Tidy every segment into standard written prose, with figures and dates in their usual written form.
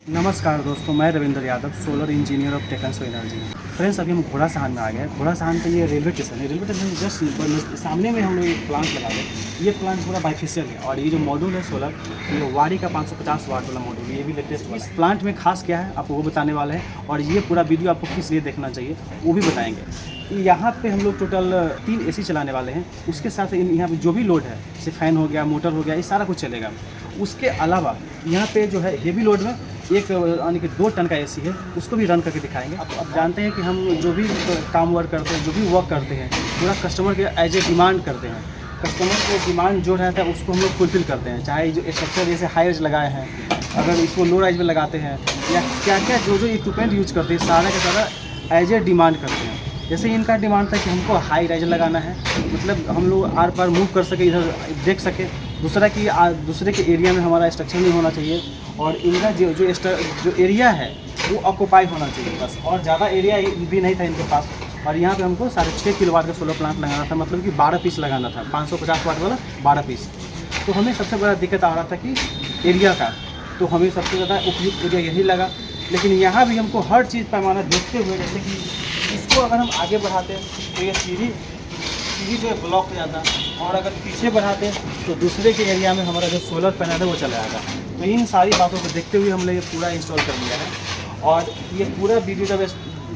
नमस्कार दोस्तों, मैं Ravindra Yadav, solar engineer of टेक्नसो एनर्जी। फ्रेंड्स, अभी हम घोड़ा सहान में आ गए। घोड़ा सहान पे ये रेलवे स्टेशन है। रेलवे स्टेशन जस्ट सामने में हम लोग एक प्लांट लगा रहे। ये प्लांट पूरा बाइफेशियल है और ये जो मॉड्यूल है सोलर, ये वाड़ी का 550 वाट वाला मॉड्यूल, ये भी लेटेस्ट। इस प्लांट में खास क्या है आपको वो बताने वाले हैं, और ये पूरा वीडियो आपको किस लिए देखना चाहिए वो भी बताएंगे। यहाँ पे हम लोग टोटल 3 AC चलाने वाले हैं। उसके साथ यहाँ पे जो भी लोड है, जैसे फ़ैन हो गया, मोटर हो गया, ये सारा कुछ चलेगा। उसके अलावा यहाँ पे जो है हेवी लोड में एक यानी कि 2 टन का AC है, उसको भी रन करके दिखाएंगे। अब जानते हैं कि हम जो भी काम वर्क करते हैं, जो भी वर्क करते हैं, पूरा कस्टमर के एज ए डिमांड करते हैं। कस्टमर को डिमांड जो रहता है उसको हम लोग फुलफिल करते हैं। चाहे जो स्ट्रक्चर जैसे हाई राइज लगाए हैं, अगर इसको लो राइज में लगाते हैं, या क्या क्या जो इक्विपमेंट यूज करते हैं, सारा का सारा एज ए डिमांड करते हैं। जैसे इनका डिमांड था कि हमको हाई राइज लगाना है, मतलब हम लोग आर पार मूव कर सके, इधर देख सके, दूसरे के एरिया में हमारा स्ट्रक्चर नहीं होना चाहिए, और इनका जो एरिया है वो ऑक्यूपाई होना चाहिए बस, और ज़्यादा एरिया भी नहीं था इनके पास। और यहाँ पे हमको 6.5 किलोवाट का सोलर प्लांट लगाना था, मतलब कि 12 पीस लगाना था, 550 वाट वाला 12 पीस। तो हमें सबसे बड़ा दिक्कत आ रहा था कि एरिया का, तो हमें सबसे ज़्यादा उपयुक्त एरिया यही लगा। लेकिन यहाँ भी हमको हर चीज़ पैमाना देखते हुए, जैसे कि इसको अगर हम आगे बढ़ाते तो ये सीढ़ी जो है ब्लॉक हो जाता, और अगर पीछे बढ़ाते तो दूसरे के एरिया में हमारा जो सोलर पैनल है वो चला जाएगा। तो इन सारी बातों को देखते हुए हमने ये पूरा इंस्टॉल कर लिया है, और ये पूरा वीडियो जब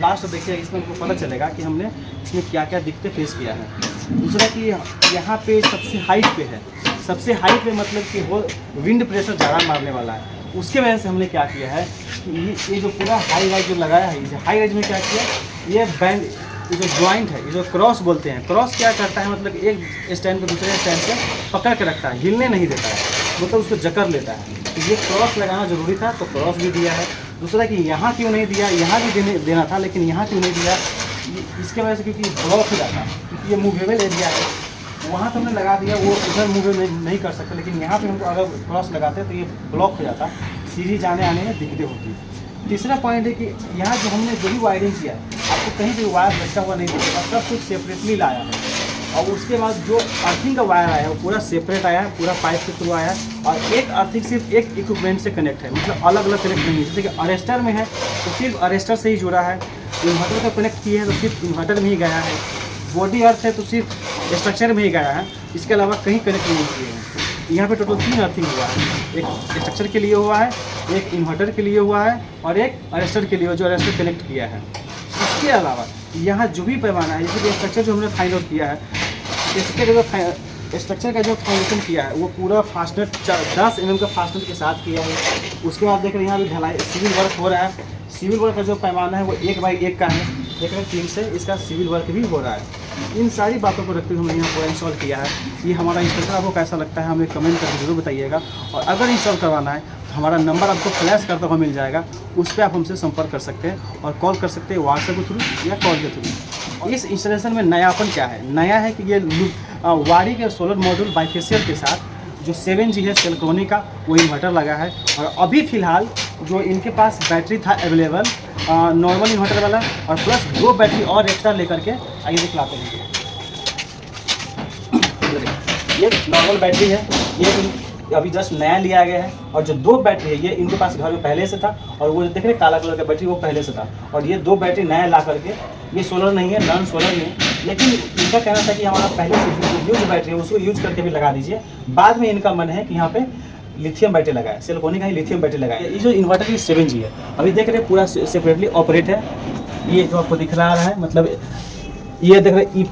लास्ट देखिए इसमें हमको पता चलेगा कि हमने इसमें क्या क्या दिक्कतें फेस किया है। दूसरा कि यहाँ पे सबसे हाइट पे है, सबसे हाइट पे मतलब कि वो विंड प्रेशर ज़्यादा मारने वाला है। उसके वजह से हमने क्या किया है कि ये जो पूरा हाई राइज जो लगाया है, ये हाई राइज में क्या किया, ये बैंड, ये जो जॉइंट है, ये जो क्रॉस बोलते हैं, क्रॉस क्या करता है, मतलब एक स्टैंड को दूसरे स्टैंड से पकड़ के रखता है, हिलने नहीं देता है, मतलब उसको जकड़ लेता है। तो ये क्रॉस लगाना ज़रूरी था, तो क्रॉस भी दिया है। दूसरा कि यहाँ क्यों नहीं दिया, यहाँ भी देना था, लेकिन यहाँ क्यों नहीं दिया, इसके वजह से क्योंकि ब्लॉक हो जाता है, क्योंकि ये मूवेबल एरिया है। वहाँ तो हमने लगा दिया, वो उधर मूव नहीं कर सकते, लेकिन यहाँ पे हमको अगर क्रॉस लगाते तो ये ब्लॉक हो जाता, सीढ़ी जाने आने में दिक्कतें होती। तीसरा पॉइंट है कि यहाँ जो हमने जो भी वायरिंग किया है, आपको कहीं भी वायर लटका हुआ नहीं दिखेगा, सब कुछ सेपरेटली लाया है। और उसके बाद जो अर्थिंग का वायर आया है वो पूरा सेपरेट आया है, पूरा पाइप के थ्रू आया है, और एक अर्थिंग सिर्फ एक इक्विपमेंट से कनेक्ट है, मतलब अलग अलग कनेक्ट नहीं है। जैसे कि अरेस्टर में है तो सिर्फ अरेस्टर से ही जुड़ा है, इन्वर्टर का कनेक्ट किया है तो सिर्फ इन्वर्टर में ही गया है, बॉडी अर्थ है तो सिर्फ स्ट्रक्चर में ही गया है, इसके अलावा कहीं कनेक्ट नहीं किए हैं। यहाँ पे टोटल 3 अर्थिंग हुआ है, एक स्ट्रक्चर के लिए हुआ है, एक इन्वर्टर के लिए हुआ है, और एक अरेस्टर के लिए जो अरेस्टर कनेक्ट किया है। इसके अलावा यहाँ जो भी पैमाना है, जैसे स्ट्रक्चर जो हमने फाइंड आउट किया है, इसके जो स्ट्रक्चर का जो फाउंडेशन किया है वो पूरा फास्टनर 10 mm का फास्टनर के साथ किया है। उसके बाद देख रहे हैं यहाँ भी ढलाई सिविल वर्क हो रहा है। सिविल वर्क का जो पैमाना है वो 1/1 का है, देख रहे हैं 3 से इसका सिविल वर्क भी हो रहा है। इन सारी बातों को रखते हुए हमने यहाँ पूरा इंस्टॉल किया है। ये हमारा इंस्टॉलेशन आपको कैसा लगता है हमें कमेंट करके जरूर बताइएगा, और अगर इंस्टॉल करवाना है तो हमारा नंबर आपको फ्लैश करता हुआ मिल जाएगा, उस पर आप हमसे संपर्क कर सकते हैं, और कॉल कर सकते हैं व्हाट्सएप के थ्रू या कॉल के थ्रू। इस इंस्टॉलेशन में नयापन क्या है, नया है कि ये वाड़ी के सोलर मॉड्यूल बाइफेशियल के साथ जो 7G है सेल्कोनी का वो इन्वर्टर लगा है, और अभी फ़िलहाल जो इनके पास बैटरी था अवेलेबल नॉर्मल इन्वर्टर वाला, और प्लस 2 बैटरी और एक्स्ट्रा लेकर के आइए दिखलाते हैं। ये नॉर्मल बैटरी है, ये अभी जस्ट नया लिया गया है, और जो 2 बैटरी है ये इनके पास घर में पहले से था, और वो देख रहे काला कलर का बैटरी वो पहले से था, और ये 2 बैटरी नया ला करके, ये सोलर नहीं है, नॉन सोलर नहीं है, लेकिन इनका कहना था कि हमारा पहले से यूज बैटरी है उसको यूज करके भी लगा दीजिए। बाद में इनका मन है कि यहाँ पे लिथियम बैटरी लगाए, सेल्कोनी का ही लिथियम बैटरी लगाए। ये जो इन्वर्टर की 7G है, अभी देख रहे हैं पूरा सेपरेटली ऑपरेट है। ये जो आपको दिख रहा है, मतलब ये देख रहे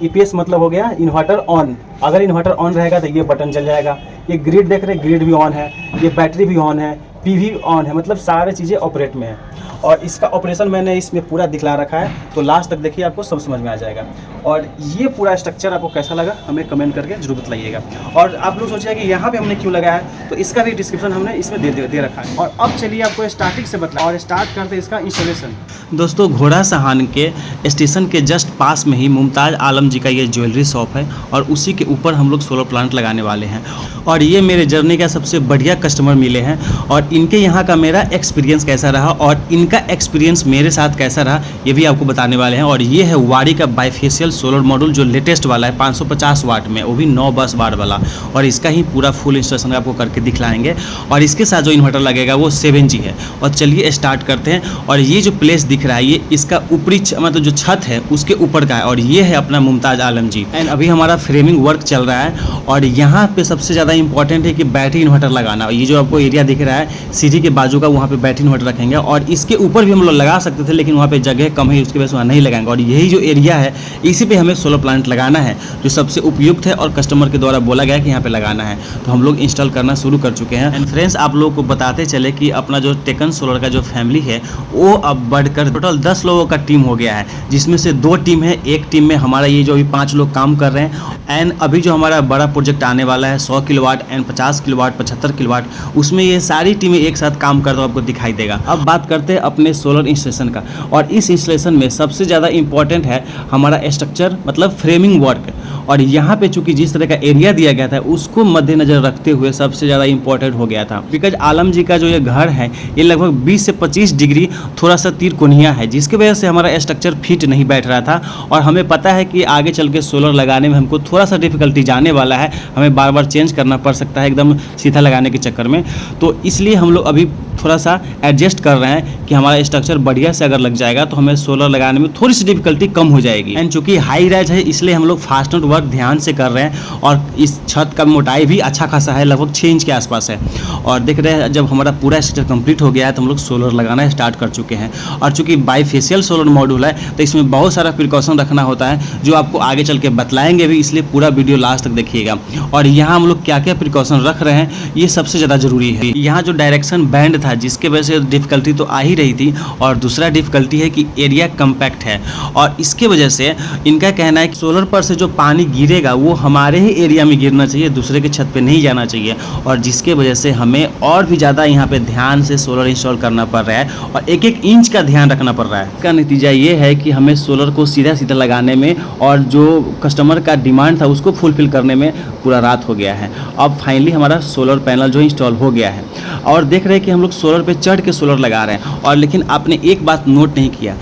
EPS मतलब हो गया इन्वर्टर ऑन। अगर इन्वर्टर ऑन रहेगा तो ये बटन जल जाएगा। ये ग्रिड देख रहे हैं, ग्रिड भी ऑन है, ये बैटरी भी ऑन है, PV ऑन है, मतलब सारी चीज़ें ऑपरेट में है। और इसका ऑपरेशन मैंने इसमें पूरा दिखला रखा है, तो लास्ट तक देखिए आपको सब समझ में आ जाएगा। और ये पूरा स्ट्रक्चर आपको कैसा लगा हमें कमेंट करके जरूर बताइएगा। और आप लोग सोचिए कि यहाँ पे हमने क्यों लगाया है, तो इसका भी डिस्क्रिप्शन हमने इसमें दे रखा है। और अब चलिए आपको स्टार्टिंग से बतला और स्टार्ट करते हैं इसका इंस्टॉलेशन। दोस्तों, घोड़ा सहान के स्टेशन के जस्ट पास में ही मुमताज़ आलम जी का ये ज्वेलरी शॉप है, और उसी के ऊपर हम लोग सोलर प्लांट लगाने वाले हैं। और ये मेरे जर्नी का सबसे बढ़िया कस्टमर मिले हैं, और इनके यहाँ का मेरा एक्सपीरियंस कैसा रहा और इनका इनका एक्सपीरियंस मेरे साथ कैसा रहा ये भी आपको बताने वाले हैं। और ये है वाड़ी का बाइफेशियल सोलर मॉड्यूल जो लेटेस्ट वाला है 550 वाट में, वो भी 9 बस बार वाला, और इसका ही पूरा फुल इंस्टॉलेशन आपको करके दिखलाएंगे। और इसके साथ जो इन्वर्टर लगेगा वो 7G है। और चलिए स्टार्ट करते हैं। और ये जो प्लेस दिख रहा है ये इसका ऊपरी मतलब जो छत है उसके ऊपर का है, और ये है अपना मुमताज़ आलम जी। एंड अभी हमारा फ्रेमिंग वर्क चल रहा है। और यहाँ पे सबसे ज़्यादा इंपॉर्टेंट है कि बैटरी इन्वर्टर लगाना। ये जो आपको एरिया दिख रहा है सीढ़ी के बाजू का, वहाँ पे बैटरी इन्वर्टर रखेंगे। और इसके ऊपर भी हम लोग लगा सकते थे, लेकिन वहाँ पे जगह कम है, उसकी वजह से वहाँ नहीं लगाएंगे। और यही जो एरिया है इसी पे हमें सोलर प्लांट लगाना है, जो सबसे उपयुक्त है और कस्टमर के द्वारा बोला गया कि यहाँ पे लगाना है। तो हम लोग इंस्टॉल करना शुरू कर चुके हैं। एंड फ्रेंड्स, आप लोगों को बताते चले कि अपना जो टेकन सोलर का जो फैमिली है वो अब बढ़कर टोटल 10 लोगों का टीम हो गया है, जिसमें से 2 टीम है। एक टीम में हमारा ये जो अभी 5 लोग काम कर रहे हैं। एंड अभी जो हमारा बड़ा प्रोजेक्ट आने वाला है 100 किलोवाट एंड 50 किलोवाट 75 किलोवाट, उसमें ये सारी टीमें एक साथ काम करते हुए आपको दिखाई देगा। अब बात करते हैं अपने सोलर इंस्टॉलेशन का। और इस इंस्टॉलेशन में सबसे ज़्यादा इंपॉर्टेंट है हमारा स्ट्रक्चर मतलब फ्रेमिंग वर्क। और यहाँ पे चूंकि जिस तरह का एरिया दिया गया था उसको मद्देनजर रखते हुए सबसे ज़्यादा इंपॉर्टेंट हो गया था। बिकॉज आलम जी का जो ये घर है ये लगभग 20 से 25 डिग्री थोड़ा सा तिरकोनिया है, जिसकी वजह से हमारा स्ट्रक्चर फिट नहीं बैठ रहा था। और हमें पता है कि आगे चल के सोलर लगाने में हमको थोड़ा सा डिफिकल्टी जाने वाला है, हमें बार बार चेंज करना पड़ सकता है एकदम सीधा लगाने के चक्कर में। तो इसलिए हम लोग अभी थोड़ा सा एडजस्ट कर रहे हैं कि हमारा स्ट्रक्चर बढ़िया से अगर लग जाएगा तो हमें सोलर लगाने में थोड़ी सी डिफिकल्टी कम हो जाएगी। एंड चूंकि हाई राइज है इसलिए हम लोग फास्टनर वर्क ध्यान से कर रहे हैं। और इस छत का मोटाई भी अच्छा खासा है, लगभग 6 इंच के आसपास है। और देख रहे हैं जब हमारा पूरा स्ट्रक्चर कंप्लीट हो गया है तो हम लोग सोलर लगाना स्टार्ट कर चुके हैं। और चूंकि बाईफेशियल सोलर मॉड्यूल है तो इसमें बहुत सारा प्रिकॉशन रखना होता है, जो आपको आगे चल के बतलाएंगे भी, इसलिए पूरा वीडियो लास्ट तक देखिएगा। और यहाँ हम लोग क्या क्या प्रिकॉशन रख रहे हैं ये सबसे ज़्यादा जरूरी है। यहाँ जो डायरेक्शन बैंड था जिसके वजह से डिफिकल्टी तो आ ही रही थी, और दूसरा डिफिकल्टी है कि एरिया कम्पैक्ट है। और इसके वजह से इनका कहना है कि सोलर पर से जो पानी गिरेगा वो हमारे ही एरिया में गिरना चाहिए, दूसरे के छत पे नहीं जाना चाहिए। और जिसके वजह से हमें और भी ज़्यादा यहाँ पे ध्यान से सोलर इंस्टॉल करना पड़ रहा है और एक एक इंच का ध्यान रखना पड़ रहा है। इसका नतीजा ये है कि हमें सोलर को सीधा सीधा लगाने में और जो कस्टमर का डिमांड था उसको फुलफिल करने में पूरा रात हो गया है। अब फाइनली हमारा सोलर पैनल जो इंस्टॉल हो गया है। और देख रहे हैं कि हम लोग सोलर पे चढ़ के सोलर लगा रहे हैं। और लेकिन आपने एक बात नोट नहीं किया,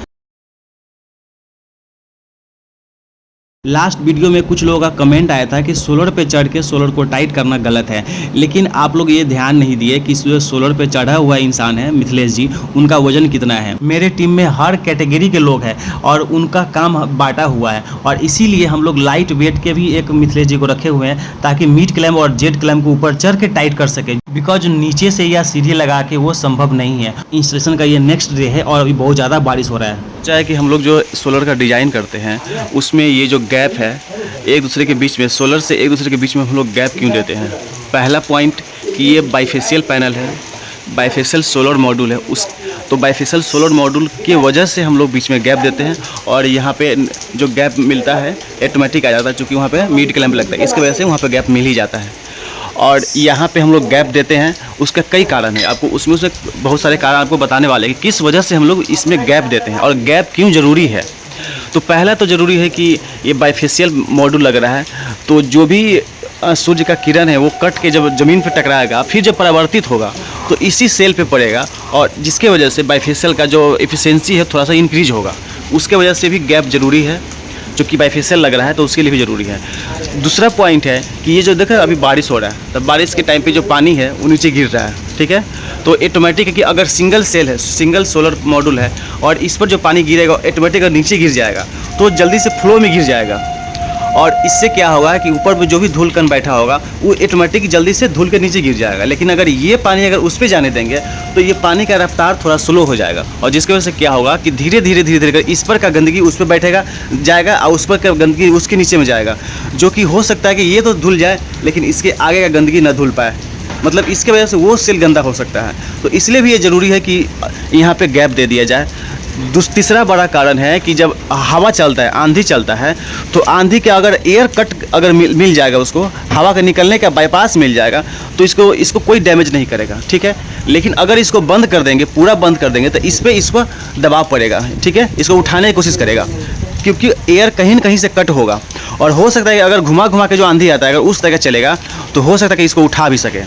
लास्ट वीडियो में कुछ लोगों का कमेंट आया था कि सोलर पे चढ़ के सोलर को टाइट करना गलत है। लेकिन आप लोग ये ध्यान नहीं दिए कि जो सोलर पे चढ़ा हुआ इंसान है मिथिलेश जी, उनका वजन कितना है। मेरे टीम में हर कैटेगरी के लोग हैं और उनका काम बांटा हुआ है। और इसीलिए हम लोग लाइट वेट के भी एक मिथिलेश जी को रखे हुए हैं ताकि मीट क्लैम्प और जेट क्लैम्प के ऊपर चढ़ के टाइट कर सके। बिकॉज नीचे से या सीढ़ी लगा के वो संभव नहीं है। इंस्टॉलेशन का ये नेक्स्ट डे है और अभी बहुत ज़्यादा बारिश हो रहा है। चाहे कि हम लोग जो सोलर का डिज़ाइन करते हैं उसमें ये जो गैप है एक दूसरे के बीच में, सोलर से एक दूसरे के बीच में हम लोग गैप क्यों देते हैं। पहला पॉइंट कि ये बाईफेशियल पैनल है, बाईफेशियल सोलर मॉड्यूल है, उस तो बाईफेशियल सोलर मॉड्यूल की वजह से हम लोग बीच में गैप देते हैं। और यहाँ पे जो गैप मिलता है ऑटोमेटिक आ जाता है, क्योंकि वहाँ पे मीट क्लैम्प लगता है, इसकी वजह से वहाँ पे गैप मिल ही जाता है। और यहाँ पे हम लोग गैप देते हैं, उसका कई कारण है, आपको उसमें से बहुत सारे कारण आपको बताने वाले हैं कि किस वजह से हम लोग इसमें गैप देते हैं और गैप क्यों ज़रूरी है। तो पहला तो ज़रूरी है कि ये बाईफेशियल मॉड्यूल लग रहा है तो जो भी सूर्य का किरण है वो कट के जब ज़मीन पर टकराएगा फिर जब परावर्तित होगा तो इसी सेल पे पड़ेगा, और जिसके वजह से बाईफेशियल का जो एफिशिएंसी है थोड़ा सा इंक्रीज होगा। उसके वजह से भी गैप ज़रूरी है, जो कि बाईफेशियल लग रहा है तो उसके लिए भी ज़रूरी है। दूसरा पॉइंट है कि ये जो देखो अभी बारिश हो रहा है, तब बारिश के टाइम पे जो पानी है वो नीचे गिर रहा है, ठीक है। तो ऑटोमेटिक है कि अगर सिंगल सेल है, सिंगल सोलर मॉड्यूल है और इस पर जो पानी गिरेगा ऑटोमेटिक अगर नीचे गिर जाएगा तो जल्दी से फ्लो में गिर जाएगा। और इससे क्या होगा कि ऊपर में जो भी धूल कण बैठा होगा वो ऑटोमेटिक जल्दी से धूल के नीचे गिर जाएगा। लेकिन अगर ये पानी अगर उस पर जाने देंगे तो ये पानी का रफ्तार थोड़ा स्लो हो जाएगा, और जिसकी वजह से क्या होगा कि धीरे धीरे इस पर का गंदगी उस पर बैठेगा जाएगा और उस पर का गंदगी उसके नीचे में जाएगा, जो कि हो सकता है कि ये तो धुल जाए लेकिन इसके आगे का गंदगी ना धुल पाए, मतलब इसके वजह से वो सेल गंदा हो सकता है। तो इसलिए भी ये ज़रूरी है कि यहाँ पे गैप दे दिया जाए। तीसरा बड़ा कारण है कि जब हवा चलता है, आंधी चलता है, तो आंधी के अगर एयर कट अगर मिल जाएगा, उसको हवा का निकलने का बाईपास मिल जाएगा तो इसको कोई डैमेज नहीं करेगा, ठीक है। लेकिन अगर इसको बंद कर देंगे, पूरा बंद कर देंगे, तो इसको दबाव पड़ेगा, ठीक है, इसको उठाने की कोशिश करेगा, क्योंकि एयर कहीं न कहीं से कट होगा। और हो सकता है कि अगर घुमा के जो आंधी आता है अगर उस तरह चलेगा तो हो सकता है कि इसको उठा भी सके।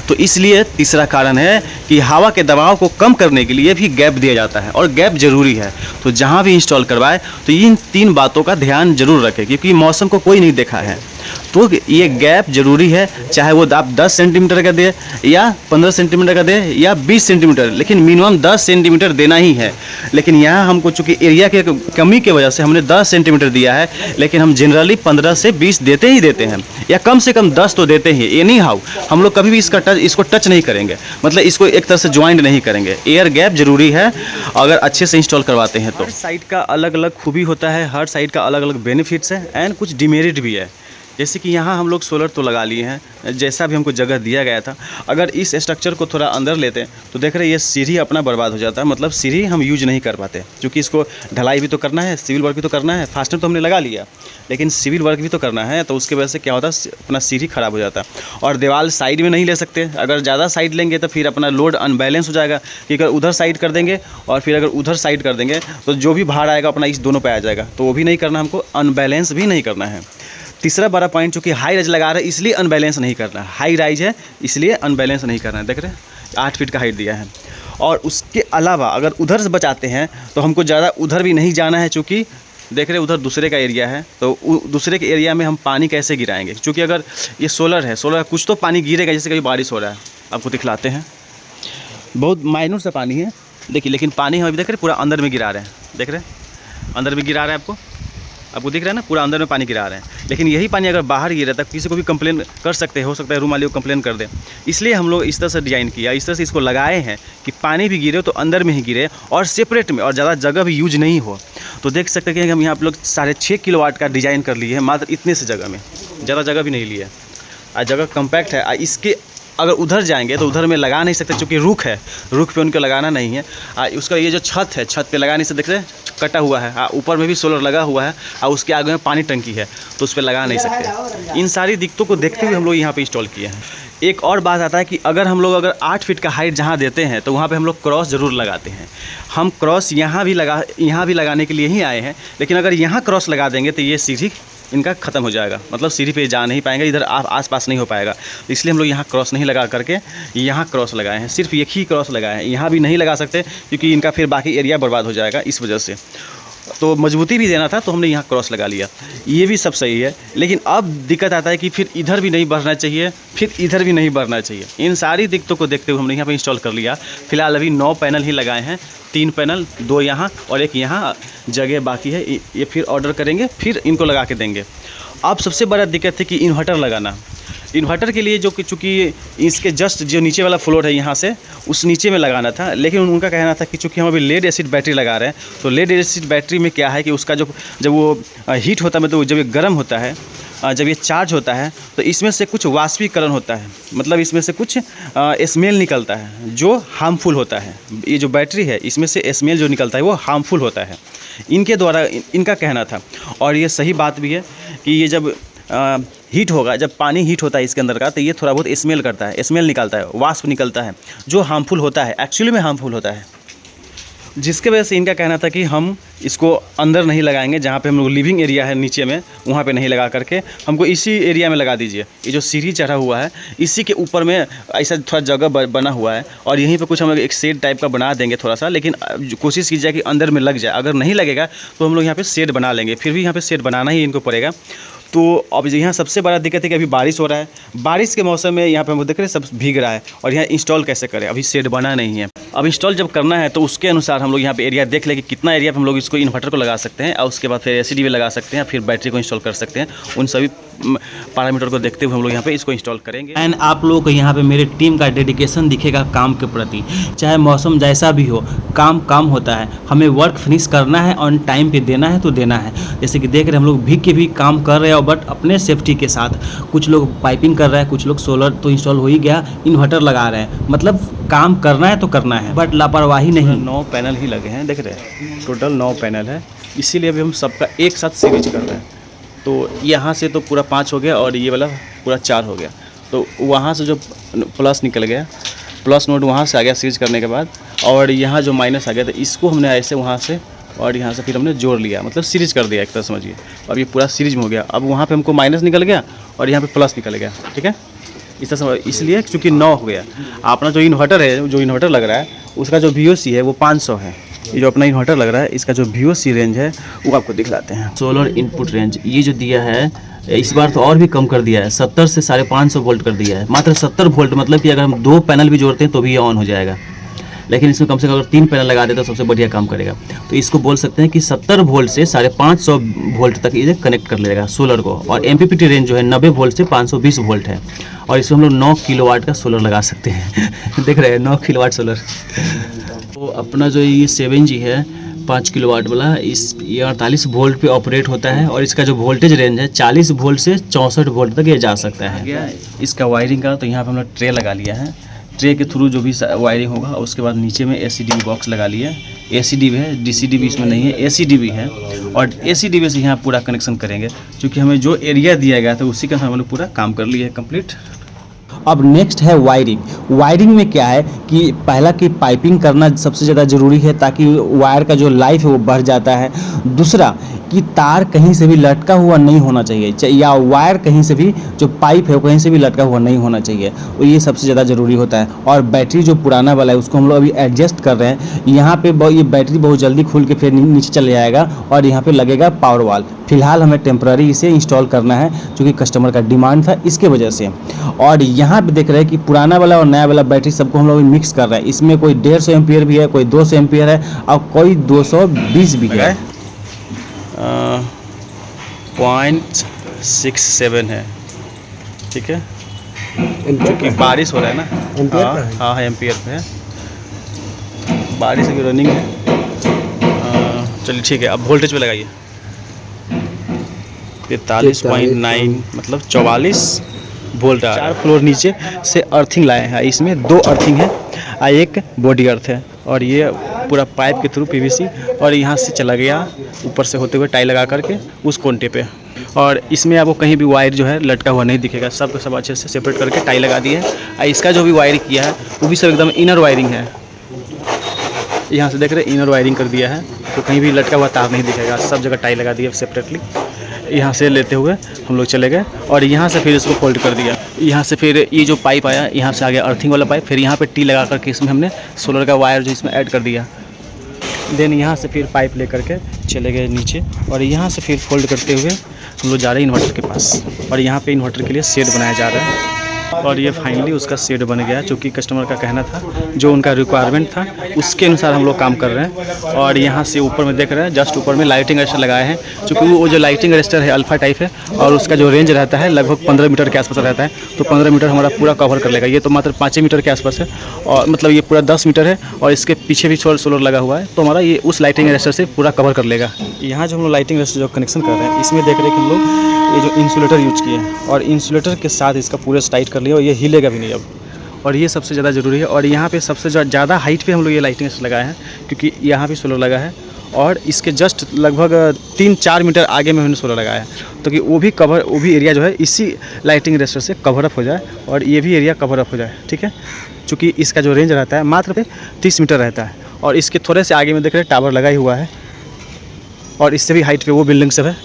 तो इसलिए तीसरा कारण है कि हवा के दबाव को कम करने के लिए भी गैप दिया जाता है और गैप जरूरी है। तो जहाँ भी इंस्टॉल करवाए तो इन 3 बातों का ध्यान जरूर रखें, क्योंकि मौसम को कोई नहीं देखा है। तो ये गैप जरूरी है, चाहे वो आप 10 सेंटीमीटर का दे या 15 सेंटीमीटर का दे या 20 सेंटीमीटर, लेकिन मिनिमम 10 सेंटीमीटर देना ही है। लेकिन यहाँ हमको चूँकि एरिया के कमी की वजह से हमने 10 सेंटीमीटर दिया है, लेकिन हम जनरली 15 से 20 देते ही देते हैं, या कम से कम 10 तो देते ही। एनी हाउ हम लोग कभी भी इसको टच नहीं करेंगे, मतलब इसको एक तरह से ज्वाइंट नहीं करेंगे। एयर गैप जरूरी है अगर अच्छे से इंस्टॉल करवाते हैं तो। हर साइड का अलग अलग खूबी होता है, हर साइड का अलग अलग बेनिफिट्स है एंड कुछ डिमेरिट भी है। जैसे कि यहाँ हम लोग सोलर तो लगा लिए हैं, जैसा भी हमको जगह दिया गया था। अगर इस स्ट्रक्चर को थोड़ा अंदर लेते हैं तो देख रहे हैं ये सीढ़ी अपना बर्बाद हो जाता है, मतलब सीढ़ी हम यूज नहीं कर पाते, क्योंकि इसको ढलाई भी तो करना है, सिविल वर्क भी तो करना है। फास्टनर तो हमने लगा लिया, लेकिन सिविल वर्क भी तो करना है, तो उसके वजह से क्या होता है, अपना सीढ़ी ख़राब हो जाता है। और दीवार साइड में नहीं ले सकते, अगर ज़्यादा साइड लेंगे तो फिर अपना लोड अनबैलेंस हो जाएगा, कि अगर उधर साइड कर देंगे और फिर अगर उधर साइड कर देंगे तो जो भी भार आएगा अपना इस दोनों पे आ जाएगा, तो वो भी नहीं करना हमको, अनबैलेंस भी नहीं करना है। तीसरा बड़ा पॉइंट, चूँकि हाई राइज लगा रहे हैं इसलिए अनबैलेंस नहीं करना है, हाई राइज है इसलिए अनबैलेंस नहीं करना है। देख रहे हैं 8 फीट का हाइट दिया है। और उसके अलावा अगर उधर से बचाते हैं तो हमको ज़्यादा उधर भी नहीं जाना है, चूँकि देख रहे हैं उधर दूसरे का एरिया है, तो दूसरे के एरिया में हम पानी कैसे गिराएंगे, क्योंकि अगर ये सोलर है, सोलर कुछ तो पानी गिरेगा, जैसे कभी बारिश हो रहा है। आपको दिखलाते हैं, बहुत माइनर सा पानी है देखिए, लेकिन पानी हम अभी देख रहे हैं पूरा अंदर में गिरा रहे हैं। देख रहे हैं अंदर में गिरा रहे हैं, आपको दिख रहा है ना, पूरा अंदर में पानी गिरा रहे हैं। लेकिन यही पानी अगर बाहर गिरा तब किसी को भी कंप्लेन कर सकते हैं, हो सकता है रूम वाले को कंप्लेन कर दे। इसलिए हम लोग इस तरह से डिज़ाइन किया, इस तरह से इसको लगाए हैं कि पानी भी गिरे तो अंदर में ही गिरे और सेपरेट में, और ज़्यादा जगह भी यूज नहीं हो। तो देख सकते हैं कि हम यहाँ आप लोग 6.5 किलोवाट का डिज़ाइन कर लिए हैं, मात्र इतने से जगह में, ज़्यादा जगह भी नहीं लिया है, जगह कम्पैक्ट है। इसके अगर उधर जाएंगे तो उधर में लगा नहीं सकते, क्योंकि रुख है, रुख पे उनको लगाना नहीं है। उसका ये जो छत है, छत पे लगा नहीं सकते, देख रहे हैं कटा हुआ है। ऊपर में भी सोलर लगा हुआ है और उसके आगे में पानी टंकी है, तो उस पर लगा नहीं सकते। इन सारी दिक्कतों को देखते हुए हम लोग यहाँ पे इंस्टॉल किए हैं। एक और बात आता है कि अगर हम लोग अगर 8 फीट का हाइट जहाँ देते हैं तो वहाँ पे हम लोग क्रॉस ज़रूर लगाते हैं। हम क्रॉस यहाँ भी लगाने के लिए ही आए हैं, लेकिन अगर यहाँ क्रॉस लगा देंगे तो ये सीढ़ी इनका ख़त्म हो जाएगा, मतलब सीढ़ी पे जा नहीं पाएंगे, इधर आस पास नहीं हो पाएगा। इसलिए हम लोग यहाँ क्रॉस नहीं लगा करके यहाँ क्रॉस लगाए हैं, सिर्फ एक ही क्रॉस लगाए हैं। यहाँ भी नहीं लगा सकते क्योंकि इनका फिर बाकी एरिया बर्बाद हो जाएगा, इस वजह से। तो मजबूती भी देना था तो हमने यहाँ क्रॉस लगा लिया, ये भी सब सही है। लेकिन अब दिक्कत आता है कि फिर इधर भी नहीं बढ़ना चाहिए, फिर इधर भी नहीं बढ़ना चाहिए। इन सारी दिक्कतों को देखते हुए हमने यहाँ पे इंस्टॉल कर लिया। फिलहाल अभी 9 पैनल ही लगाए हैं, 3 पैनल, 2 यहाँ और 1 यहाँ जगह बाकी है। ये फिर ऑर्डर करेंगे, फिर इनको लगा के देंगे। अब सबसे बड़ा दिक्कत है कि इन्वर्टर लगाना। इन्वर्टर के लिए जो कि चूँकि इसके जस्ट जो नीचे वाला फ्लोर है यहाँ से उस नीचे में लगाना था, लेकिन उनका कहना था कि चूँकि हम अभी लेड एसिड बैटरी लगा रहे हैं, तो लेड एसिड बैटरी में क्या है कि उसका जब वो हीट होता है, मतलब जब ये गर्म होता है, जब ये चार्ज होता है तो इसमें से कुछ वाष्पीकरण होता है, मतलब इसमें से कुछ स्मेल निकलता है जो हार्मफुल होता है। ये जो बैटरी है इसमें से स्मेल जो निकलता है वो हार्मफुल होता है, इनके द्वारा इनका कहना था। और ये सही बात भी है कि ये जब हीट होगा, जब पानी हीट होता है इसके अंदर का, तो ये थोड़ा बहुत स्मेल करता है, स्मेल निकलता है, वाष्प निकलता है जो हार्मफुल होता है, एक्चुअली में हार्मफुल होता है। जिसके वजह से इनका कहना था कि हम इसको अंदर नहीं लगाएंगे, जहाँ पे हम लोग लिविंग एरिया है नीचे में, वहाँ पे नहीं लगा करके हमको इसी एरिया में लगा दीजिए। ये जो सीढ़ी चढ़ा हुआ है इसी के ऊपर में ऐसा थोड़ा जगह बना हुआ है, और यहीं पे कुछ हम एक शेड टाइप का बना देंगे थोड़ा सा, लेकिन कोशिश की जाए कि अंदर में लग जाए। अगर नहीं लगेगा तो हम लोग यहाँ पर शेड बना लेंगे, फिर भी यहाँ पर शेड बनाना ही इनको पड़ेगा। तो अब यहाँ सबसे बड़ा दिक्कत है कि अभी बारिश हो रहा है, बारिश के मौसम में यहाँ पे हम देख रहे हैं सब भीग रहा है, और यहाँ इंस्टॉल कैसे करें, अभी शेड बना नहीं है। अब इंस्टॉल जब करना है तो उसके अनुसार हम लोग यहाँ पे एरिया देख लें कि कितना एरिया पे हम लोग इसको इन्वर्टर को लगा सकते हैं, और उसके बाद फिर एलसीडी भी लगा सकते हैं, फिर बैटरी को इंस्टॉल कर सकते हैं। उन सभी पैरामीटर को देखते हुए हम लोग यहाँ पे इसको इंस्टॉल करेंगे। एंड आप लोगों को यहाँ पे मेरे टीम का डेडिकेशन दिखेगा काम के प्रति। चाहे मौसम जैसा भी हो, काम होता है, हमें वर्क फिनिश करना है, ऑन टाइम पे देना है तो देना है। जैसे कि देख रहे हैं हम लोग भीग के भी काम कर रहे हैं, बट अपने सेफ्टी के साथ। कुछ लोग पाइपिंग कर रहे हैं, कुछ लोग सोलर तो इंस्टॉल हो ही गया, इन्वर्टर लगा रहे हैं, मतलब काम करना है तो करना है, बट लापरवाही नहीं। 9 पैनल ही लगे हैं, देख रहे हैं टोटल 9 पैनल है, इसीलिए अभी हम सबका एक साथ सीरीज कर रहे हैं। तो यहाँ से तो पूरा 5 हो गया और ये वाला पूरा 4 हो गया, तो वहाँ से जो प्लस निकल गया, प्लस नोट वहाँ से आ गया सीरीज करने के बाद, और यहाँ जो माइनस आ गया, तो इसको हमने ऐसे वहाँ से और यहाँ से फिर हमने जोड़ लिया, मतलब सीरीज कर दिया एक तरह समझिए। अब ये पूरा सीरीज में हो गया। अब वहाँ पे हमको माइनस निकल गया और यहाँ पे प्लस निकल गया, ठीक है। इसलिए क्योंकि 9 हो गया। अपना जो इन्वर्टर है, जो इन्वर्टर लग रहा है उसका जो VOC है वो 500 है। ये जो अपना इन्वर्टर लग रहा है इसका जो VOC रेंज है वो आपको दिखलाते हैं। सोलर इनपुट रेंज ये जो दिया है इस बार तो और भी कम कर दिया है, 70 से 550 वोल्ट कर दिया है। मात्र 70 वोल्ट, मतलब कि अगर हम 2 पैनल भी जोड़ते हैं तो भी ये ऑन हो जाएगा। लेकिन इसमें कम से कम अगर 3 पैनल लगा दे तो सबसे बढ़िया काम करेगा। तो इसको बोल सकते हैं कि 70 वोल्ट से 550 वोल्ट तक ये कनेक्ट कर लेगा सोलर को। और MPPT रेंज जो है 90 वोल्ट से 520 वोल्ट है। और इसमें हम लोग 9 किलोवाट का सोलर लगा सकते हैं। देख रहे हैं 9 किलोवाट सोलर। तो अपना जो ये 7G है 5 किलोवाट वाला, ये 48 वोल्ट पे ऑपरेट होता है। और इसका जो वोल्टेज रेंज है 40 वोल्ट से 64 वोल्ट तक ये जा सकता है। इसका वायरिंग का तो यहाँ पे हम लोग ट्रे लगा लिया है। ट्रे के थ्रू जो भी वायरिंग होगा, उसके बाद नीचे में ACDB बॉक्स लगा लिया। ACDB है, DCDB इसमें नहीं है, ACDB है। और ACDB से यहाँ पूरा कनेक्शन करेंगे, क्योंकि हमें जो एरिया दिया गया था उसी का हम लोग पूरा काम कर लिए कंप्लीट। अब नेक्स्ट है वायरिंग। वायरिंग में क्या है कि पहला कि पाइपिंग करना सबसे ज़्यादा ज़रूरी है, ताकि वायर का जो लाइफ है वो बढ़ जाता है। दूसरा कि तार कहीं से भी लटका हुआ नहीं होना चाहिए, या वायर कहीं से भी जो पाइप है वो कहीं से भी लटका हुआ नहीं होना चाहिए, तो ये सबसे ज़्यादा ज़रूरी होता है। और बैटरी जो पुराना वाला है उसको हम लोग अभी एडजस्ट कर रहे हैं। यहाँ पे ये बैटरी बहुत जल्दी खुल के फिर नीचे चले जाएगा और यहाँ पे लगेगा पावर वाल। फिलहाल हमें टेम्पररी इसे इंस्टॉल करना है, क्योंकि कस्टमर का डिमांड था इसके वजह से। और यहाँ पे देख रहे हैं कि पुराना वाला और नया वाला बैटरी सबको हम लोग मिक्स कर रहे हैं। इसमें कोई 150 एम्पियर भी है, कोई 200 एम्पियर है और कोई 220 भी है। 0.67 है, ठीक है, क्योंकि बारिश हो रहा है ना। हाँ एम्पियर पे है, बारिश की रनिंग है। चलिए ठीक है, अब वोल्टेज पे लगाइए। 43.9 मतलब 44 वोल्ट आ रहा है। 4 फ्लोर नीचे से अर्थिंग लाए हैं। इसमें 2 अर्थिंग है और एक बॉडी अर्थ है। और ये पूरा पाइप के थ्रू PVC, और यहाँ से चला गया ऊपर से होते हुए टाई लगा करके उस कोंटे पे। और इसमें आपको कहीं भी वायर जो है लटका हुआ नहीं दिखेगा, सब सब अच्छे से सेपरेट करके टाई लगा दी है। और इसका जो भी वायरिंग किया है वो भी सब एकदम इनर वायरिंग है। यहाँ से देख रहे इनर वायरिंग कर दिया है, तो कहीं भी लटका हुआ तार नहीं दिखेगा, सब जगह टाई लगा दी है सेपरेटली। यहाँ से लेते हुए हम लोग चले गए और यहाँ से फिर इसको फोल्ड कर दिया। यहाँ से फिर ये जो पाइप आया, यहाँ से आ गया अर्थिंग वाला पाइप। फिर यहाँ पे टी लगा करके इसमें हमने सोलर का वायर जो इसमें ऐड कर दिया। देन यहाँ से फिर पाइप ले करके चले गए नीचे, और यहाँ से फिर फोल्ड करते हुए हम लोग जा रहे हैं इन्वर्टर के पास। और यहाँ पे इन्वर्टर के लिए शेड बनाया जा रहा है। और ये फाइनली उसका शेड बन गया, चूँकि कस्टमर का कहना था, जो उनका रिक्वायरमेंट था उसके अनुसार हम लोग काम कर रहे हैं। और यहाँ से ऊपर में देख रहे हैं, जस्ट ऊपर में लाइटिंग अरेस्टर लगाए हैं, चूँकि वो जो लाइटिंग अरेस्टर है अल्फा टाइप है, और उसका जो रेंज रहता है लगभग 15 मीटर के आसपास रहता है। तो 15 मीटर हमारा पूरा कवर कर लेगा। ये तो मात्र 5 मीटर के आसपास है, और मतलब ये पूरा 10 मीटर है, और इसके पीछे भी सोलर लगा हुआ है, तो हमारा ये उस लाइटिंग अरेस्टर से पूरा कवर कर लेगा। यहाँ जो हम लोग लाइटिंग अरेस्टर जो कनेक्शन कर रहे हैं, इसमें देख रहे हैं कि हम लोग ये जो इंसुलेटर यूज किए हैं, और इंसुलेटर के साथ इसका पूरा टाइट कर लिया, और ये हिलेगा भी नहीं अब। और ये सबसे ज़्यादा ज़रूरी है। और यहाँ पे सबसे ज़्यादा हाइट पे हम लोग ये लाइटिंग लगाए हैं, क्योंकि यहाँ भी सोलर लगा है, और इसके जस्ट लगभग 3-4 मीटर आगे में हमने सोलर लगाया है, तो कि वो भी एरिया जो है इसी लाइटिंग रेस्टर से कवर अप हो जाए, और ये भी एरिया कवर अप हो जाए, ठीक है। चूँकि इसका जो रेंज रहता है मात्र 30 मीटर रहता है, और इसके थोड़े से आगे में देख रहे हैं टावर लगा ही हुआ है, और इससे भी हाइट पे वो बिल्डिंग सब है।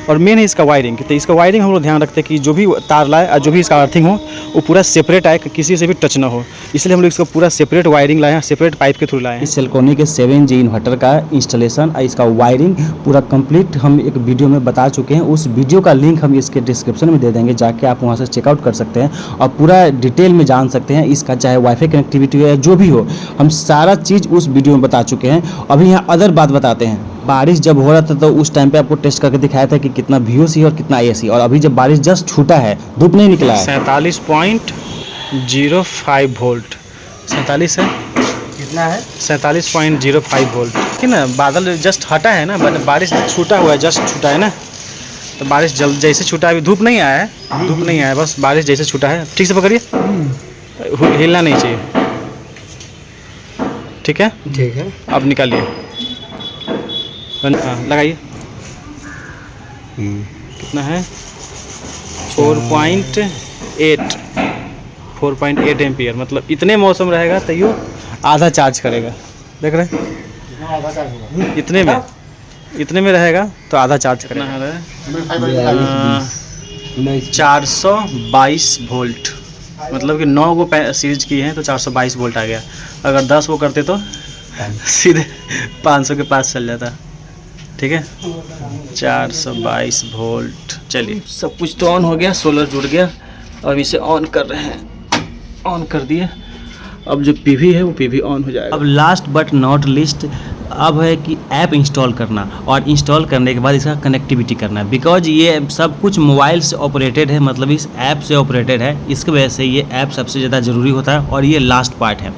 और मेन है इसका वायरिंग। तो इसका वायरिंग हम लोग ध्यान रखते हैं कि जो भी तार लाए और जो भी इसका अर्थिंग हो वो पूरा सेपरेट आए, किसी से भी टच ना हो। इसलिए हम लोग इसका पूरा सेपरेट वायरिंग लाए हैं, सेपरेट पाइप के थ्रू लाए हैं। इस सेल्कोनी के 7G इन्वर्टर का इंस्टॉलेशन और इसका वायरिंग पूरा कंप्लीट हम एक वीडियो में बता चुके हैं। उस वीडियो का लिंक हम इसके डिस्क्रिप्शन में दे देंगे, जाके आप वहाँ से चेकआउट कर सकते हैं और पूरा डिटेल में जान सकते हैं इसका, चाहे वाईफाई कनेक्टिविटी हो या जो भी हो, हम सारा चीज़ उस वीडियो में बता चुके हैं। अभी यहाँ अदर बात बताते हैं। बारिश जब हो रहा था तो उस टाइम पे आपको टेस्ट करके दिखाया था कि कितना VOC और कितना ISC, और अभी जब बारिश जस्ट छूटा है, धूप नहीं निकला है, 47.05 वोल्ट। 47 है, कितना है? 47.05 वोल्ट, ठीक है ना। बादल जस्ट हटा है ना, बारिश छूटा हुआ है, जस्ट छूटा है ना। तो बारिश जैसे छूटा है, अभी धूप नहीं आया है, धूप नहीं आया है, बस बारिश जैसे छूटा है। ठीक से पकड़िए, हिलना नहीं चाहिए, ठीक है। ठीक है, अब निकालिए, लगाइए। कितना है? 4.8 एम्पियर। मतलब इतने मौसम रहेगा तो ये आधा चार्ज करेगा, देख रहे हैं, इतने में रहेगा तो आधा चार्ज करेगा। 422 वोल्ट, मतलब कि 9 को सीरीज की हैं तो 422 वोल्ट आ गया। अगर 10 वो करते तो सीधे 500 के पास चल जाता। ठीक है, 422 वोल्ट। चलिए, सब कुछ तो ऑन हो गया, सोलर जुड़ गया। अब इसे ऑन कर रहे हैं, ऑन कर दिए। अब जो पीवी है वो पीवी ऑन हो जाएगा। अब लास्ट बट नॉट लिस्ट अब है कि ऐप इंस्टॉल करना, और इंस्टॉल करने के बाद इसका कनेक्टिविटी करना है। बिकॉज ये सब कुछ मोबाइल से ऑपरेटेड है, मतलब इस ऐप से ऑपरेटेड है, इसकी वजह से ये ऐप सबसे ज़्यादा ज़रूरी होता है। और ये लास्ट पार्ट है।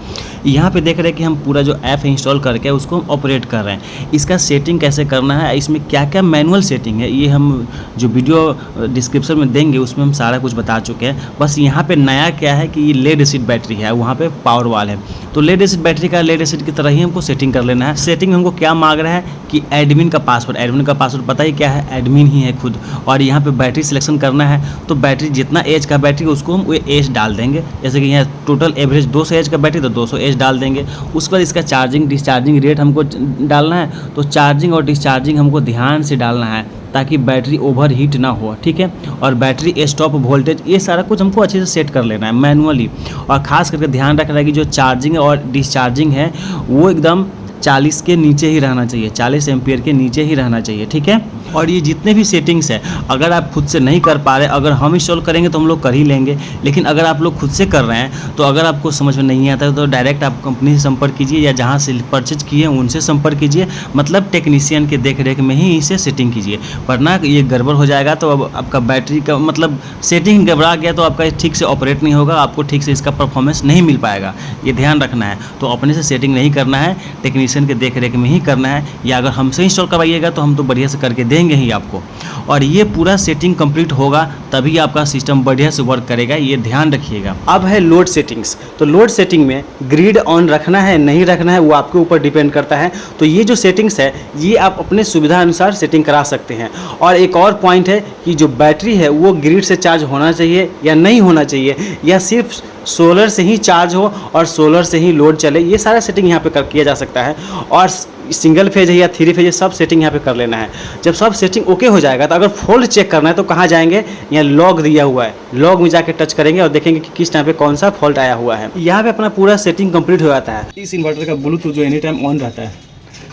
यहाँ पे देख रहे हैं कि हम पूरा जो ऐप है इंस्टॉल करके उसको ऑपरेट कर रहे हैं। इसका सेटिंग कैसे करना है, इसमें क्या क्या मैनुअल सेटिंग है, ये हम जो वीडियो डिस्क्रिप्शन में देंगे उसमें हम सारा कुछ बता चुके हैं। बस यहाँ पे नया क्या है कि ये लेड एसिड बैटरी है, वहाँ पे पावर वाल है। तो लेड एसिड बैटरी का लेड एसिड की तरह ही हमको सेटिंग कर लेना है। सेटिंग हमको क्या मांग रहा है कि एडमिन का पासवर्ड, एडमिन का पासवर्ड पता ही क्या है, एडमिन ही है खुद। और यहाँ पे बैटरी सिलेक्शन करना है, तो बैटरी जितना एज का बैटरी उसको हम वो एज डाल देंगे। जैसे कि यहाँ टोटल एवरेज 200 एज का बैटरी तो 200 एज डाल देंगे। उसके बाद इसका चार्जिंग डिस्चार्जिंग रेट हमको डालना है, तो चार्जिंग और डिस्चार्जिंग हमको ध्यान से डालना है ताकि बैटरी ओवर हीट ना हो। ठीक है, और बैटरी स्टॉप वोल्टेज, ये सारा कुछ हमको अच्छे से सेट कर लेना है मैनुअली। और ख़ास करके ध्यान रखना है कि जो चार्जिंग और डिस्चार्जिंग है वो एकदम 40 के नीचे ही रहना चाहिए, 40 एम्पियर के नीचे ही रहना चाहिए। ठीक है, और ये जितने भी सेटिंग्स है अगर आप खुद से नहीं कर पा रहे, अगर हम इंस्टॉल करेंगे तो हम लोग कर ही लेंगे। लेकिन अगर आप लोग खुद से कर रहे हैं तो अगर आपको समझ में नहीं आता है तो डायरेक्ट आप कंपनी से संपर्क कीजिए, या जहाँ से परचेज किए उनसे संपर्क कीजिए। मतलब टेक्नीशियन के देख रेख में ही इसे सेटिंग कीजिए, वरना ये गड़बड़ हो जाएगा तो अब आपका बैटरी का मतलब सेटिंग गड़बड़ा गया तो आपका ठीक से ऑपरेट नहीं होगा, आपको ठीक से इसका परफॉर्मेंस नहीं मिल पाएगा। ये ध्यान रखना है। तो अपने से सेटिंग नहीं करना है, टेक्नीशियन के देख रेख में ही करना है। या अगर हमसे इंस्टॉल करवाइएगा तो हम तो बढ़िया से करके देंगे ही आपको। और ये पूरा सेटिंग कंप्लीट होगा तभी आपका सिस्टम बढ़िया से वर्क करेगा, ये ध्यान रखिएगा। अब है लोड सेटिंग्स। तो लोड सेटिंग में ग्रिड ऑन रखना है नहीं रखना है वो आपके ऊपर डिपेंड करता है। तो ये जो सेटिंग्स है ये आप अपने सुविधा अनुसार सेटिंग करा सकते हैं। और एक और पॉइंट है कि जो बैटरी है वो ग्रिड से चार्ज होना चाहिए या नहीं होना चाहिए, या सिर्फ सोलर से ही चार्ज हो और सोलर से ही लोड चले, ये सारा सेटिंग यहाँ पे किया जा सकता है। और सिंगल फेज है या 3 फेज है, सब सेटिंग यहाँ पे कर लेना है। जब सब सेटिंग ओके हो जाएगा तो अगर फॉल्ट चेक करना है तो कहाँ जाएंगे, यहाँ लॉग दिया हुआ है, लॉग में जाके टच करेंगे और देखेंगे कि किस टाइम पे कौन सा फॉल्ट आया हुआ है। यहाँ पे अपना पूरा सेटिंग कंप्लीट हो जाता है। इस इन्वर्टर का ब्लूटूथ जो एनी टाइम ऑन रहता है,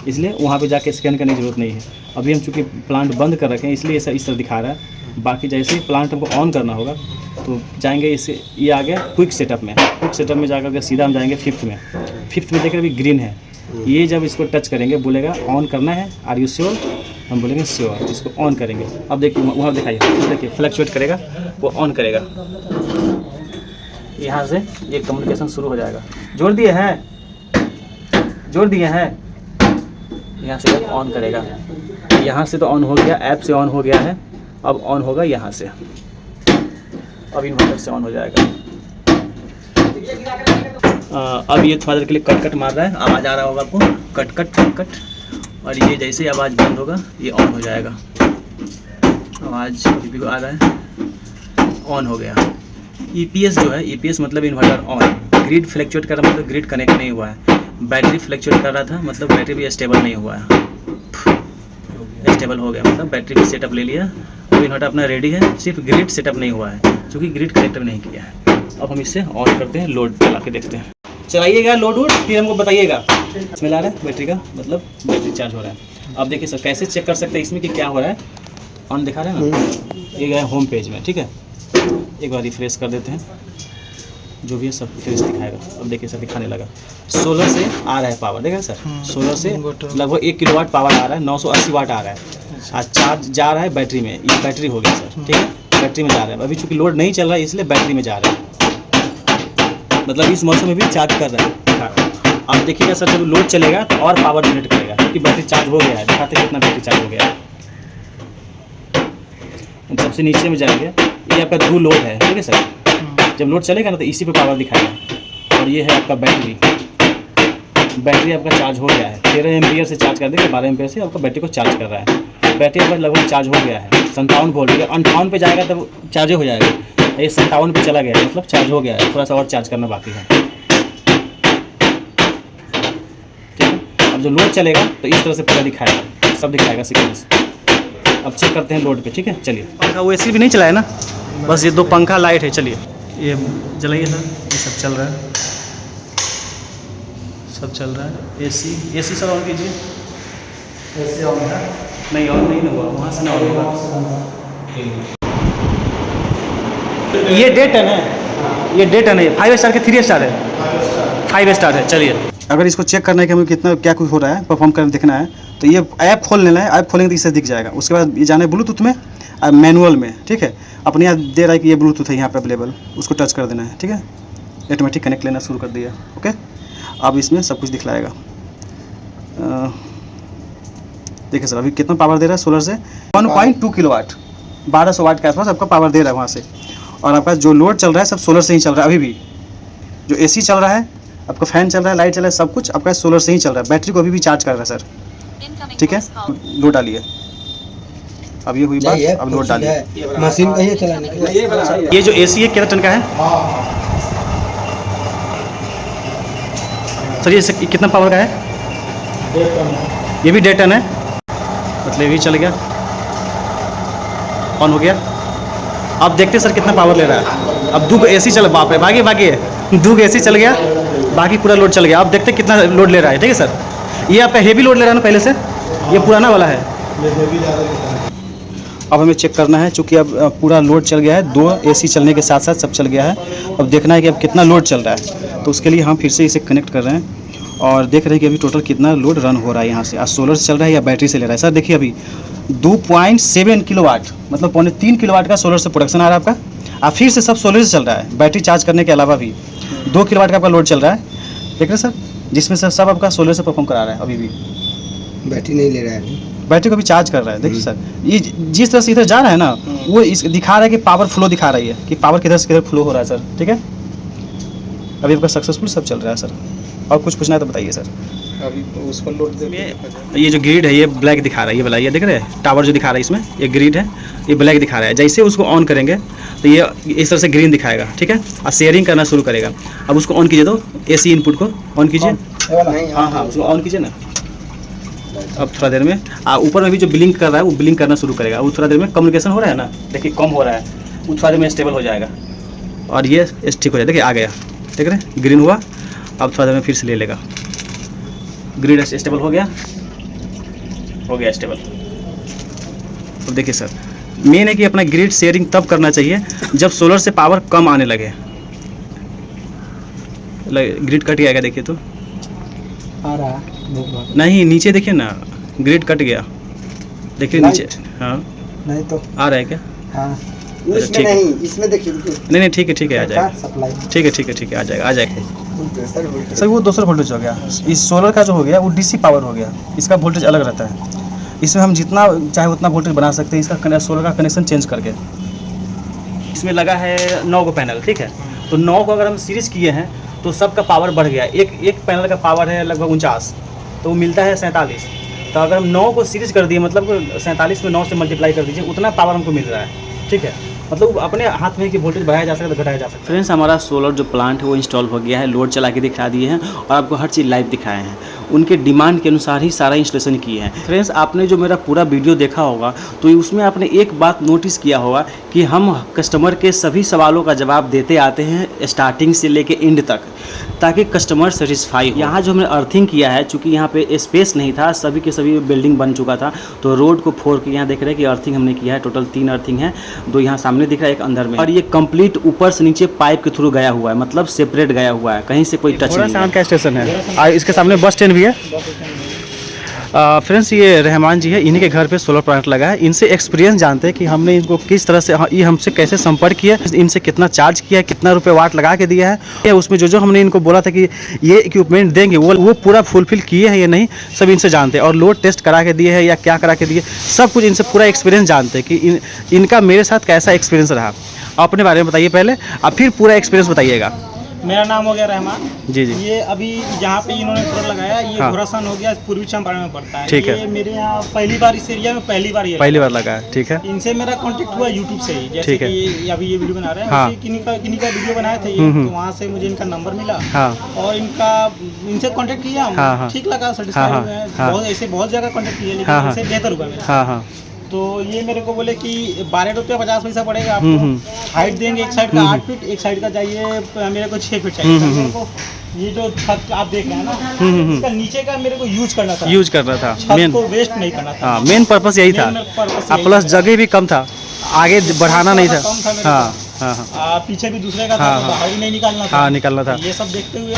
इसलिए वहाँ पे जाके स्कैन करने की जरूरत नहीं है। अभी हम चूँकि प्लांट बंद कर रखे हैं इसलिए ऐसा इस तरह दिखा रहा है। बाकी जैसे ही प्लांट हमको ऑन करना होगा तो जाएंगे, इससे ये आ गया क्विक सेटअप में। क्विक सेटअप में जाकर के सीधा हम जाएंगे 5th में। 5th में देख रहे अभी ग्रीन है, ये जब इसको टच करेंगे बोलेगा ऑन करना है, आर यू श्योर, हम बोलेंगे श्योर, इसको ऑन करेंगे। अब देखिए वहाँ दिखाइए, देखिए फ्लक्चुएट करेगा, वो ऑन करेगा, यहाँ से ये कम्युनिकेशन शुरू हो जाएगा। जोड़ दिए हैं, जोड़ दिए हैं, यहाँ से ऑन करेगा। यहाँ से तो ऑन हो गया, ऐप से ऑन हो गया है, अब ऑन होगा यहाँ से, अब इन्वर्टर से ऑन हो जाएगा। अब ये थोड़ा देर के लिए कट कट मार रहा है, आवाज़ आ रहा होगा आपको, कट कट कट कट। और ये जैसे ही आवाज़ बंद होगा ये ऑन हो जाएगा। आवाज़ अभी भी आ रहा है, ऑन हो गया। EPS जो है, EPS मतलब इन्वर्टर ऑन। ग्रिड फ्लक्चुएट कर रहा मतलब ग्रिड कनेक्ट नहीं हुआ है। बैटरी फ्लक्चुएट कर रहा था मतलब बैटरी भी स्टेबल नहीं हुआ है, स्टेबल हो गया मतलब बैटरी भी सेटअप ले लिया। अब इन्वर्टर अपना रेडी है, सिर्फ ग्रिड सेटअप नहीं हुआ है क्योंकि ग्रिड कनेक्ट नहीं किया है। अब हम इससे ऑन करते हैं, लोड चला के देखते हैं। चलाइएगा लोड वोड, फिर हमको बताइएगा। स्मेल आ रहा है बैटरी का, मतलब बैटरी चार्ज हो रहा है। अब देखिए सर कैसे चेक कर सकते हैं इसमें कि क्या हो रहा है। ऑन दिखा रहे हैं ना, ये गया होम पेज में। ठीक है, एक बार रिफ्रेश कर देते हैं, जो भी है सब फ्रेश दिखाएगा। अब देखिए सर दिखाने लगा, सोलर से आ रहा है पावर, देखा सर, सोलर से लगभग 1 किलोवाट पावर आ रहा है, 980 वाट आ रहा है। आज चार्ज जा रहा है बैटरी में, ये बैटरी हो गया सर। ठीक है, बैटरी में जा रहा है। अभी चूँकि लोड नहीं चल रहा है इसलिए बैटरी में जा रहा है, मतलब इस मौसम में भी चार्ज कर रहा है। अब देखिएगा सर जब लोड चलेगा तो और पावर जनरेट करेगा क्योंकि बैटरी चार्ज हो गया है। दिखाते कितना बैटरी चार्ज हो गया है। सबसे नीचे में जाएंगे, ये आपका 2 लोड है। ठीक है सर, जब लोड चलेगा ना तो इसी पे पावर दिखाएगा। और ये है आपका बैटरी, बैटरी आपका चार्ज हो गया है। 13 एम्पियर से चार्ज कर देगा, 12 एम्पियर से आपका बैटरी को चार्ज कर रहा है। बैटरी आपका लगभग चार्ज हो गया है, 57 वोल्ट। 58 पे जाएगा तब चार्ज हो जाएगा। ये 57 पे चला गया है, मतलब चार्ज हो गया है, थोड़ा सा और चार्ज करना बाकी है। ठीक है, अब जो लोड चलेगा तो इस तरह से पूरा दिखाएगा, सब दिखाएगा सीक्वेंस। अब चेक करते हैं लोड पे, ठीक है। चलिए, पंखा वो एसी भी नहीं चला है ना, बस ये 2 पंखा लाइट है। चलिए ये जलाइए सर, ये सब चल रहा है, सब चल रहा है। एसी सर ऑन कीजिए। एसी ऑन है? नहीं ऑन नहीं हुआ, वहाँ से ना ऑन होगा। ये डे 10 है, ये डे 10 है। 5 स्टार के 3 स्टार है? 5 स्टार है। चलिए, अगर इसको चेक करना है कि हमें कितना क्या कुछ हो रहा है, परफॉर्म करके देखना है, तो ये ऐप खोल लेना है। ऐप खोलेंगे तो इससे दिख जाएगा। उसके बाद ये जाना है ब्लूटूथ में, मैनुअल में, ठीक है। अपने यहाँ दे रहा है कि ये ब्लूटूथ है यहाँ पे अवेलेबल, उसको टच कर देना है, ठीक है। ऑटोमेटिक कनेक्ट लेना शुरू कर दिया, ओके। अब इसमें सब कुछ दिखलाएगा। देखिए सर, अभी कितना पावर दे रहा है सोलर से? 1.2 किलोवाट, 1200 वाट के आसपास आपका पावर दे रहा है वहाँ से। और आपका जो लोड चल रहा है सब सोलर से ही चल रहा है। अभी भी जो एसी चल रहा है, आपका फैन चल रहा है, लाइट चल रहा है, सब कुछ आपका सोलर से ही चल रहा है। बैटरी को अभी भी चार्ज कर रहा है सर, ठीक है। लोड डालिए, अब ये हुई बात, अब लोड डालिए। मशीन का ये चलाने के लिए ये जो एसी है कितना टन का है सर? ये कितना पावर का है? ये भी 1.5 टन है, मतलब ये भी चल गया, ऑन हो गया। अब देखते सर कितना पावर ले रहा है। अब 2 एसी चल, बाप रे, बाकी है 2 एसी चल गया, बाकी पूरा लोड चल गया। अब देखते कितना लोड ले रहा है, ठीक है सर। ये आपका हेवी लोड ले रहा है ना पहले से, ये पुराना वाला है। अब हमें चेक करना है, चूँकि अब पूरा लोड चल गया है, 2 एसी चलने के साथ साथ सब चल गया है। अब देखना है कि अब कितना लोड चल रहा है, तो उसके लिए हम फिर से इसे कनेक्ट कर रहे हैं और देख रहे हैं कि अभी टोटल कितना लोड रन हो रहा है यहाँ से। आज सोलर से चल रहा है या बैटरी से ले रहा है? सर देखिए, अभी 2.7 किलोवाट, मतलब 3.25 किलोवाट का सोलर से प्रोडक्शन आ रहा है आपका। फिर से सब सोलर से चल रहा है, बैटरी चार्ज करने के अलावा भी 2 किलोवाट का आपका लोड चल रहा है, देख रहे हैं सर, जिसमें से सब आपका सोलर से परफॉर्म करा रहा है। अभी भी बैटरी नहीं ले रहा है, बैटरी को भी चार्ज कर रहा है। देखिए सर, ये जिस तरह से इधर जा रहा है ना, वो इस दिखा रहा है कि पावर फ्लो दिखा रही है कि पावर किधर से किधर फ्लो हो रहा है सर, ठीक है। अभी आपका सक्सेसफुल सब चल रहा है सर। और कुछ पूछना है तो बताइए सर। अभी उस पर लोड ये जो ग्रिड है ये ब्लैक दिखा रहा है, ये वाला, ये देख रहे हैं टावर जो दिखा रहा है, इसमें ये ग्रिड है, ये ब्लैक दिखा रहा है। जैसे उसको ऑन करेंगे तो ये इस तरह से ग्रीन दिखाएगा, ठीक है। और शेयरिंग करना शुरू करेगा। अब उसको ऑन कीजिए, तो एसी इनपुट को ऑन कीजिए। हाँ, उसको ऑन कीजिए ना। अब थोड़ा देर में ऊपर में भी जो ब्लिंक कर रहा है वो ब्लिंक करना शुरू करेगा। वो थोड़ा देर में कम्युनिकेशन हो रहा है ना, देखिए कम हो रहा है, वो थोड़ा देर में स्टेबल हो जाएगा और ये ठीक हो जाए। देखिए आ गया, देख रहे हैं ग्रीन हुआ। अब थोड़ा देर में फिर से ले लेगा, ग्रिड स्टेबल हो गया स्टेबल। अब देखिए सर, मेन है कि अपना ग्रिड शेयरिंग तब करना चाहिए जब सोलर से पावर कम आने लगे। ग्रिड कट जाएगा, देखिए तो आ रहा है नहीं, नीचे देखिए ना, ग्रिड कट गया, देखिए नीचे। हाँ, नहीं तो आ रहा है क्या? हाँ, अच्छा, ठीक है। नहीं, इसमें देखिए नहीं ठीक है, आ जाएगा। सप्लाई ठीक है, आ जाएगा। सर वो 200 वोल्टेज हो गया। इस सोलर का जो हो गया वो डीसी पावर हो गया, इसका वोल्टेज अलग रहता है। इसमें हम जितना चाहे उतना वोल्टेज बना सकते हैं, इसका सोलर का कनेक्शन चेंज करके। इसमें लगा है 9 को पैनल, ठीक है। तो 9 को अगर हम सीरीज किए हैं तो सबका पावर बढ़ गया। एक पैनल का पावर है लगभग 49, तो वो मिलता है 47। तो अगर हम 9 को सीरीज कर दिए, मतलब 47 में 9 से मल्टीप्लाई कर दीजिए, उतना पावर हमको मिल रहा है, ठीक है। मतलब अपने हाथ में कि वोल्टेज बढ़ाया जा सकता है, घटाया जा सकता है। फ्रेंड्स, हमारा सोलर जो प्लांट है वो इंस्टॉल हो गया है, लोड चला के दिखा दिए हैं और आपको हर चीज़ लाइव दिखाए हैं। उनके डिमांड के अनुसार ही सारा इंस्टॉलेशन किए हैं। फ्रेंड्स, आपने जो मेरा पूरा वीडियो देखा होगा तो उसमें आपने एक बात नोटिस किया होगा कि हम कस्टमर के सभी सवालों का जवाब देते आते हैं स्टार्टिंग से लेके एंड तक, ताकि कस्टमर सेटिस्फाई हो। यहाँ जो हमने अर्थिंग किया है, चूँकि यहाँ पे स्पेस नहीं था, सभी के सभी बिल्डिंग बन चुका था, तो रोड को फोड़ के यहाँ देख रहे हैं कि अर्थिंग हमने किया है। टोटल 3 अर्थिंग है, 2 यहाँ सामने दिख रहा है, एक अंदर में, और ये कंप्लीट ऊपर से नीचे पाइप के थ्रू गया हुआ है, मतलब सेपरेट गया हुआ है, कहीं से कोई टच नहीं है। का स्टेशन है, इसके सामने बस स्टैंड भी है। फ्रेंड्स, ये रहमान जी है, इन्हीं के घर पे सोलर प्लांट लगा है। इनसे एक्सपीरियंस जानते हैं कि हमने इनको किस तरह से, ये हमसे कैसे संपर्क किया, इनसे कितना चार्ज किया, कितना रुपए वाट लगा के दिया है, उसमें जो हमने इनको बोला था कि ये इक्विपमेंट देंगे वो पूरा फुलफिल किए हैं या नहीं, सब इनसे जानते हैं। और लोड टेस्ट करा के दिए हैं या क्या करा के दिए, सब कुछ इनसे पूरा एक्सपीरियंस जानते हैं कि इनका मेरे साथ कैसा एक्सपीरियंस रहा। अपने बारे में बताइए पहले, अब फिर पूरा एक्सपीरियंस बताइएगा। मेरा नाम हो गया रहमान जी। ये अभी जहाँ पे इन्होंने सोलर लगाया, ये हाँ। घोड़ासान हो गया, पूर्वी चंपारण में पड़ता है। ठीक है। ये मेरे यहाँ पहली बार, इस एरिया में पहली बार लगा है, ठीक है। इनसे मेरा कांटेक्ट हुआ यूट्यूब से ही, जैसे ठीक है। कि ये अभी ये वीडियो बना रहे हैं, हाँ। किन्हीं का वीडियो बनाए थे ये, तो वहाँ से मुझे इनका नंबर मिला। हाँ। और इनसे कांटेक्ट किया, हाँ। ठीक लगा, सेटिस्फाई हुए हैं। बहुत ऐसे बहुत जगह कांटेक्ट किए, लेकिन इनसे बेहतर हुआ मेरा। हाँ। तो तो ये मेरे को बोले कि 12 रुपये 50 पैसा पड़ेगा आपको। हाइट देंगे, एक साइड का 8 फीट, एक साइड का चाहिए मेरे को 6 फीट चाहिए। तो मेरे को ये जो छत आप देख रहे हैं ना, इसका नीचे का मेरे को यूज करना था, यूज करना था, छत मेन को वेस्ट नहीं करना था। हाँ मेन पर्पस यही था। Main purpose अब यही प्लस था। जगह भी कम था, आगे बढ़ाना नहीं था। कम था मेरे हाँ को। हाँ हाँ पीछे भी दूसरे का था, हाँ, तो हाँ। बाहर भी नहीं निकालना था। हाँ निकलना था। ये सब देखते हुए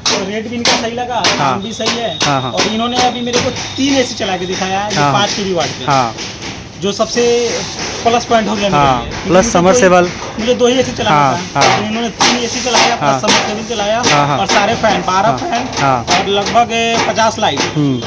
तो रेट भी इनका सही लगा, हाँ। दाम भी सही है। हाँ, हाँ। और इन्होंने अभी मेरे को 3 AC चला के दिखाया है, हाँ, 5 kW के, हाँ जो सबसे प्लस पॉइंट हो गया मेरे हाँ, लिए। क्योंकि प्लस मुझे समरसेबल। मुझे 2 ही AC चलाना हाँ, था, हाँ। लेकिन इन्होंने 3 AC चलाया, हाँ। प्लस समरसेबल चलाया, हाँ, हाँ। और सारे फैन 12 फैन, हाँ। और लगभग 50 लाइट। हम्म।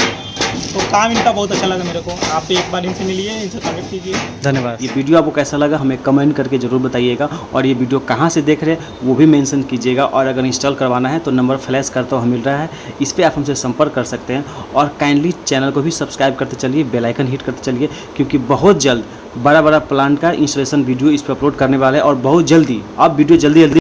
तो काम इनका बहुत अच्छा लगा मेरे को। आप एक बार इनसे मिलिए, इनसे कनेक्ट कीजिए। धन्यवाद। ये वीडियो आपको कैसा लगा हमें कमेंट करके ज़रूर बताइएगा, और ये वीडियो कहाँ से देख रहे हैं वो भी मेंशन कीजिएगा। और अगर इंस्टॉल करवाना है तो नंबर फ्लैश करता हुआ मिल रहा है, इस पर आप हमसे संपर्क कर सकते हैं। और काइंडली चैनल को भी सब्सक्राइब करते चलिए, बेल आइकन हिट करते चलिए, क्योंकि बहुत जल्द बड़ा बड़ा प्लांट का इंस्टॉलेशन वीडियो इस पर अपलोड करने वाले हैं। और बहुत जल्दी आप वीडियो जल्दी